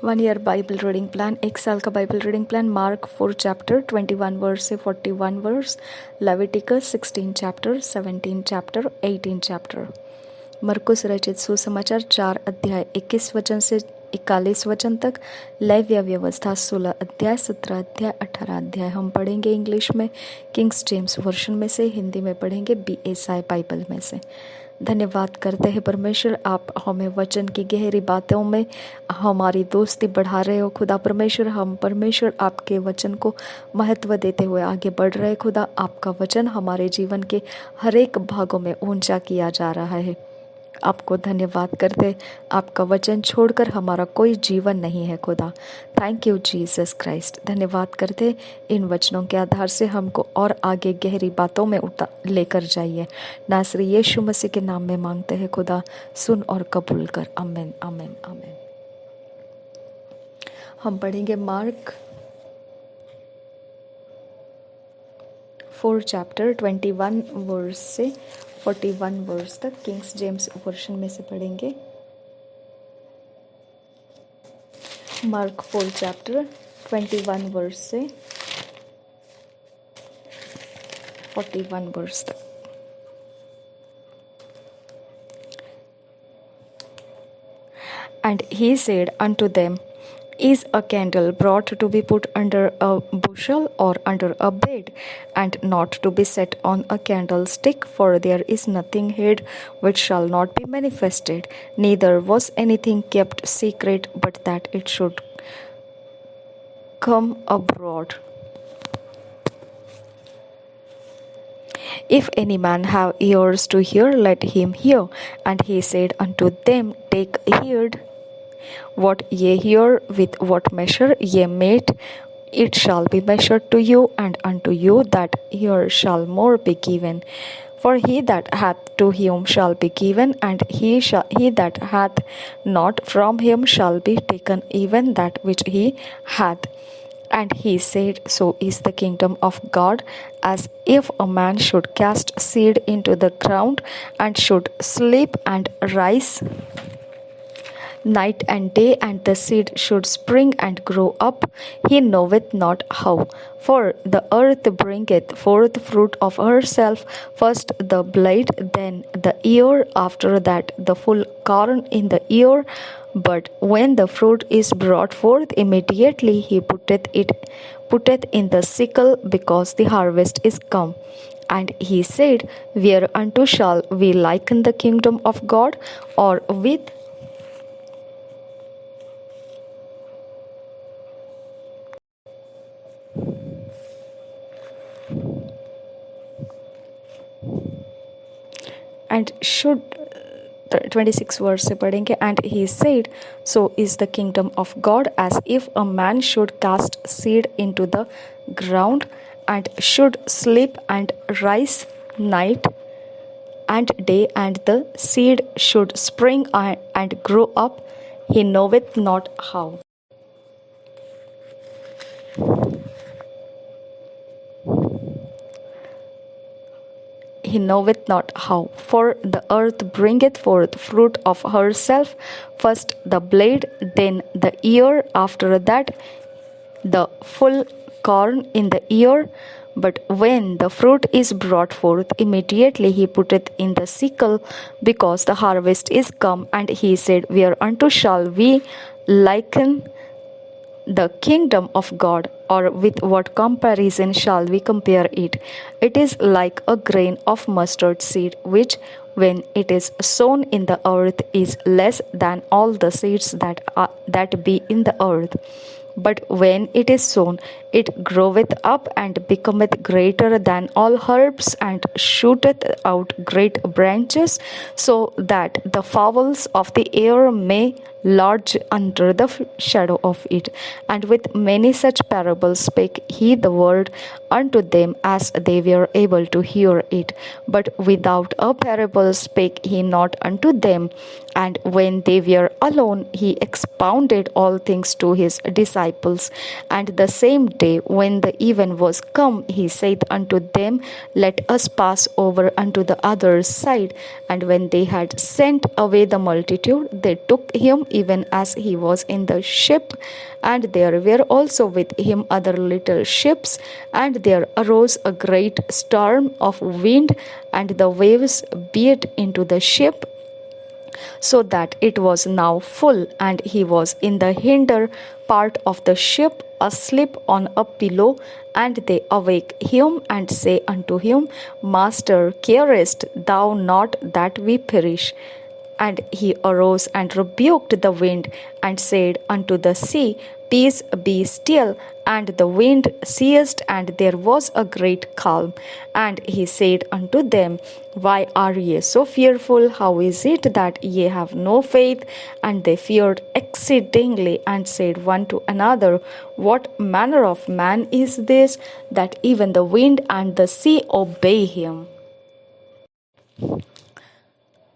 1 year Bible reading plan, 1 साल का Bible reading plan. Mark 4 chapter 21 verse से 41 verse, Leviticus 16 chapter 17 chapter 18 chapter. मरकुस रचित सुसमाचार 4 अध्याय 21 वचन से 41 वचन तक, लेव्य व्यवस्था 16 अध्याय 17 अध्याय 18 अध्याय। हम पढ़ेंगे इंग्लिश में किंग्स जेम्स वर्शन में से, हिंदी में पढ़ेंगे BSI बाइबल में से। धन्यवाद करते हैं परमेश्वर, आप हमें वचन की गहरी बातों में हमारी दोस्ती बढ़ा रहे हो खुदा परमेश्वर। हम परमेश्वर आपके वचन को महत्व देते हुए आगे बढ़ रहे खुदा। आपका वचन हमारे जीवन के हर एक भागों में ऊंचा किया जा रहा है। आपको धन्यवाद करते, आपका वचन छोड़कर हमारा कोई जीवन नहीं है खुदा। Thank you Jesus Christ. धन्यवाद करते, इन वचनों के आधार से हमको और आगे गहरी बातों में लेकर जाइए। नासरी यीशु मसीह के नाम में मांगते हैं खुदा, सुन और कबूल कर। आमीन आमीन आमीन। हम पढ़ेंगे मार्क 4 चैप्टर 21 वर्स से 41 वर्स तक, किंग्स जेम्स वर्शन में से पढ़ेंगे। मार्क 4 चैप्टर 21 वर्स से 41 वर्स तक। And he said unto them, Is a candle brought to be put under a bushel or under a bed, and not to be set on a candlestick? For there is nothing hid which shall not be manifested, neither was anything kept secret, but that it should come abroad. If any man have ears to hear, let him hear. And he said unto them, Take heed what ye hear. With what measure ye mete, it shall be measured to you, and unto you that hear shall more be given. For he that hath, to him shall be given, and he that hath not, from him shall be taken even that which he hath. And he said, So is the kingdom of God, as if a man should cast seed into the ground, and should sleep and rise night and day, and the seed should spring and grow up, he knoweth not how. For the earth bringeth forth fruit of herself, first the blade, then the ear, after that the full corn in the ear. But when the fruit is brought forth, immediately he putteth in the sickle, because the harvest is come. And he said, Whereunto shall we liken the kingdom of God? Or with and should 26 verse से पढ़ेंगे। And he said, So is the kingdom of God, as if a man should cast seed into the ground, and should sleep and rise night and day, and the seed should spring and grow up, he knoweth not how. He knoweth not how. For the earth bringeth forth fruit of herself, first the blade, then the ear, after that the full corn in the ear. But when the fruit is brought forth, immediately he putteth in the sickle, because the harvest is come. And he said, Whereunto shall we liken the kingdom of God? Or with what comparison shall we compare it? It is like a grain of mustard seed, which, when it is sown in the earth, is less than all the seeds that be in the earth. But when it is sown, it groweth up and becometh greater than all herbs, and shooteth out great branches, so that the fowls of the air may lodge under the shadow of it. And with many such parables spake he the word unto them, as they were able to hear it. But without a parable spake he not unto them. And when they were alone, he expounded all things to his disciples, disciples. And the same day, when the even was come, he said unto them, Let us pass over unto the other side. And when they had sent away the multitude, they took him even as he was in the ship. And there were also with him other little ships. And there arose a great storm of wind, and the waves beat into the ship, so that it was now full. And he was in the hinder part of the ship, asleep on a pillow. And they awake him, and say unto him, Master, carest thou not that we perish? And he arose and rebuked the wind, and said unto the sea, Peace, be still. And the wind ceased, and there was a great calm. And he said unto them, Why are ye so fearful? How is it that ye have no faith? And they feared exceedingly, and said one to another, What manner of man is this, that even the wind and the sea obey him?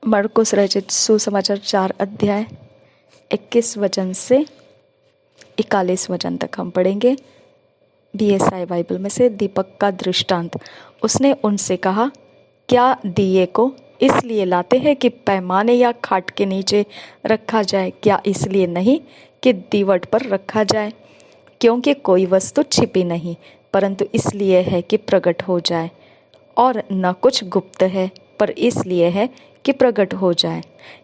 मरकुस रचित सुसमाचार 4 अध्याय 21 वचन से 41 वचन तक हम पढ़ेंगे। BSI बाइबल में से दीपक का दृष्टांत। उसने उनसे कहा, क्या दिए को इसलिए लाते हैं कि पैमाने या खाट के नीचे रखा जाए? क्या इसलिए नहीं कि दीवट पर रखा जाए? क्योंकि कोई वस्तु छिपी नहीं, परंतु इसलिए है कि प्रकट हो जाए। और न कुछ गुप्त है, पर इसलिए है कि प्रकट हो जाए।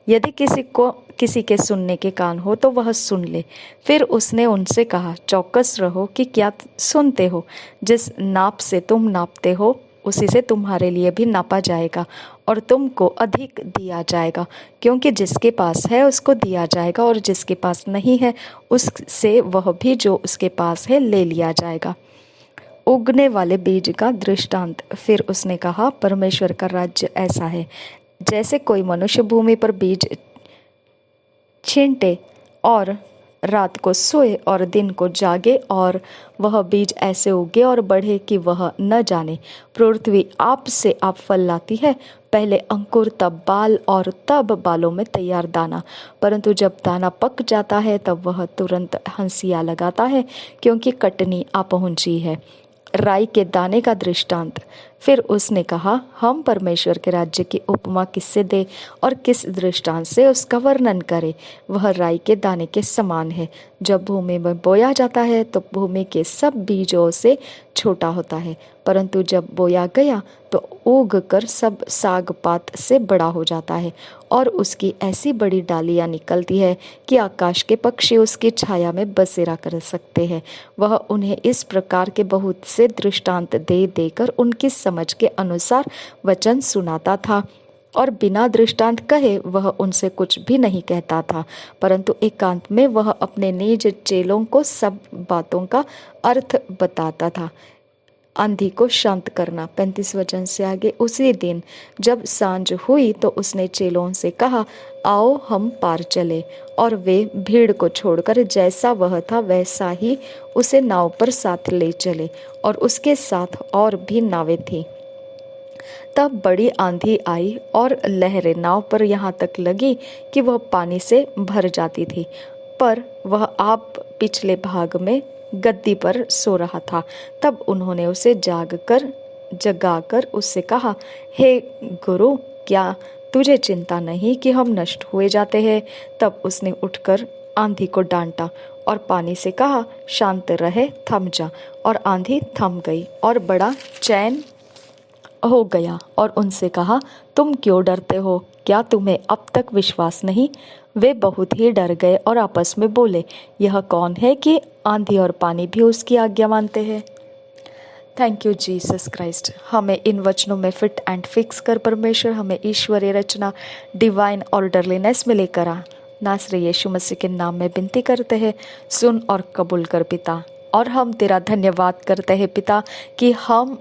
यदि किसी के सुनने के कान हो तो वह सुन ले। फिर उसने उनसे कहा, चौकस रहो कि क्या सुनते हो। जिस नाप से तुम नापते हो, उसी से तुम्हारे लिए भी नापा जाएगा, और तुमको अधिक दिया जाएगा। क्योंकि जिसके पास है उसको दिया जाएगा, और जिसके पास नहीं है उससे वह भी जो उसके पास है ले लिया जाएगा। उगने वाले बीज का दृष्टांत। फिर उसने कहा, परमेश्वर का राज्य ऐसा है, जैसे कोई मनुष्य भूमि पर बीज छींटे और रात को सोए और दिन को जागे, और वह बीज ऐसे उगे और बढ़े कि वह न जाने। पृथ्वी आप से आप फल लाती है, पहले अंकुर, तब बाल, और तब बालों में तैयार दाना। परंतु जब दाना पक जाता है तब वह तुरंत हंसिया लगाता है, क्योंकि कटनी आ पहुंची है। राई के दाने का दृष्टांत। फिर उसने कहा, हम परमेश्वर के राज्य की उपमा किससे दे और किस दृष्टांत से उसका वर्णन करें? वह राई के दाने के समान है। जब भूमि में बोया जाता है तो भूमि के सब बीजों से छोटा होता है, परंतु जब बोया गया तो उग कर सब साग पात से बड़ा हो जाता है, और उसकी ऐसी बड़ी डालियां निकलती है कि आकाश के पक्षी उसकी छाया में बसेरा कर सकते हैं। वह उन्हें इस प्रकार के बहुत से दृष्टांत दे देकर उनकी समझ के अनुसार वचन सुनाता था, और बिना दृष्टांत कहे वह उनसे कुछ भी नहीं कहता था, परंतु एकांत में वह अपने निज चेलों को सब बातों का अर्थ बताता था। आंधी को शांत करना। 35 वचन से आगे। उसी दिन जब सांझ हुई तो उसने चेलों से कहा, आओ हम पार चले। और वे भीड़ को छोड़कर जैसा वह था वैसा ही उसे नाव पर साथ ले चले, और उसके साथ और भी नावें थीं। तब बड़ी आंधी आई और लहरें नाव पर यहाँ तक लगी कि वह पानी से भर जाती थी, पर वह आप पिछले भाग में गद्दी पर सो रहा था। तब उन्होंने उसे जगाकर उससे कहा, हे गुरु, क्या तुझे चिंता नहीं कि हम नष्ट हुए जाते हैं? तब उसने उठकर आंधी को डांटा और पानी से कहा, शांत रहे, थम जा। और आंधी थम गई और बड़ा चैन हो गया। और उनसे कहा, तुम क्यों डरते हो? क्या तुम्हें अब तक विश्वास नहीं? वे बहुत ही डर गए और आपस में बोले, यह कौन है कि आंधी और पानी भी उसकी आज्ञा मानते हैं? Thank you Jesus Christ. हमें इन वचनों में फिट एंड फिक्स कर परमेश्वर, हमें ईश्वरीय रचना, डिवाइन ऑर्डरलीनेस में लेकर आ। नासरी यीशु मसीह के नाम में विनती करते हैं, सुन और कबूल कर पिता। और हम तेरा धन्यवाद करते हैं पिता कि हम